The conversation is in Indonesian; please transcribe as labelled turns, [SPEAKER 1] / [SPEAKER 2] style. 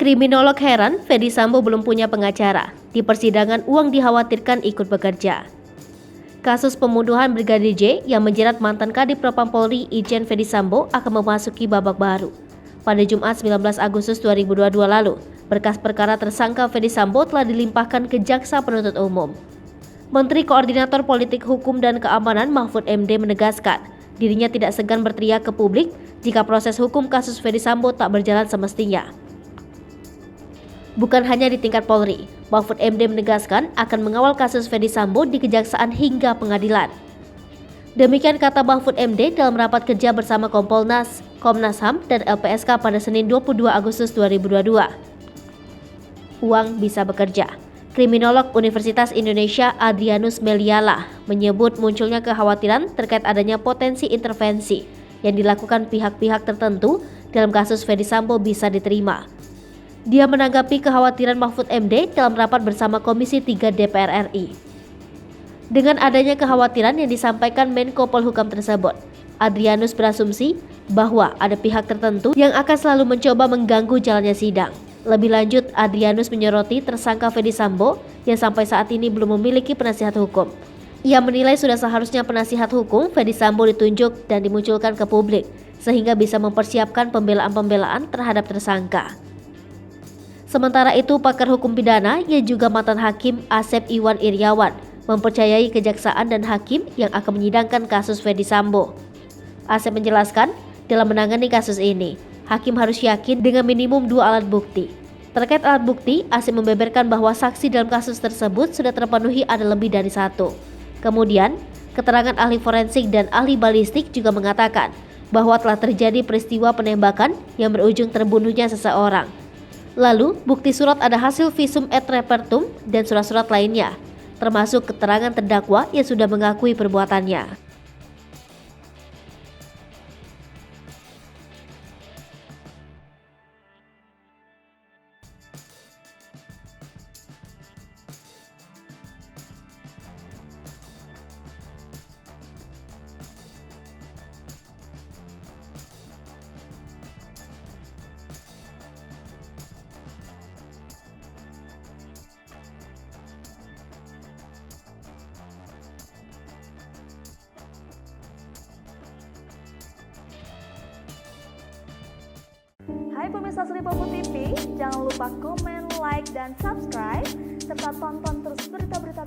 [SPEAKER 1] Kriminolog heran Ferdy Sambo belum punya pengacara. Di persidangan uang dikhawatirkan ikut bekerja. Kasus pembunuhan Brigadir J yang menjerat mantan Kadif Propam Polri Irjen Ferdy Sambo akan memasuki babak baru. Pada Jumat 19 Agustus 2022 lalu, berkas perkara tersangka Ferdy Sambo telah dilimpahkan ke Jaksa Penuntut Umum. Menteri Koordinator Politik Hukum dan Keamanan Mahfud MD menegaskan, dirinya tidak segan berteriak ke publik jika proses hukum kasus Ferdy Sambo tak berjalan semestinya. Bukan hanya di tingkat Polri, Mahfud MD menegaskan akan mengawal kasus Ferdy Sambo di Kejaksaan hingga pengadilan. Demikian kata Mahfud MD dalam rapat kerja bersama Kompolnas, Komnas HAM, dan LPSK pada Senin 22 Agustus 2022. Uang bisa bekerja. Kriminolog Universitas Indonesia Adrianus Meliala menyebut munculnya kekhawatiran terkait adanya potensi intervensi yang dilakukan pihak-pihak tertentu dalam kasus Ferdy Sambo bisa diterima. Dia menanggapi kekhawatiran Mahfud MD dalam rapat bersama Komisi 3 DPR RI. Dengan adanya kekhawatiran yang disampaikan Menko Polhukam tersebut, Adrianus berasumsi bahwa ada pihak tertentu yang akan selalu mencoba mengganggu jalannya sidang. Lebih lanjut, Adrianus menyoroti tersangka Ferdy Sambo yang sampai saat ini belum memiliki penasihat hukum. Ia menilai sudah seharusnya penasihat hukum Ferdy Sambo ditunjuk dan dimunculkan ke publik, sehingga bisa mempersiapkan pembelaan-pembelaan terhadap tersangka. Sementara itu, pakar hukum pidana yang juga mantan hakim Asep Iwan Iryawan mempercayai kejaksaan dan hakim yang akan menyidangkan kasus Ferdy Sambo. Asep menjelaskan, dalam menangani kasus ini, hakim harus yakin dengan minimum 2 alat bukti. Terkait alat bukti, Asep membeberkan bahwa saksi dalam kasus tersebut sudah terpenuhi ada lebih dari 1. Kemudian, keterangan ahli forensik dan ahli balistik juga mengatakan bahwa telah terjadi peristiwa penembakan yang berujung terbunuhnya seseorang. Lalu, bukti surat ada hasil visum et repertum dan surat-surat lainnya, termasuk keterangan terdakwa yang sudah mengakui perbuatannya.
[SPEAKER 2] Hai pemirsa Sri Popo TV, jangan lupa komen, like, dan subscribe, serta tonton terus berita-berita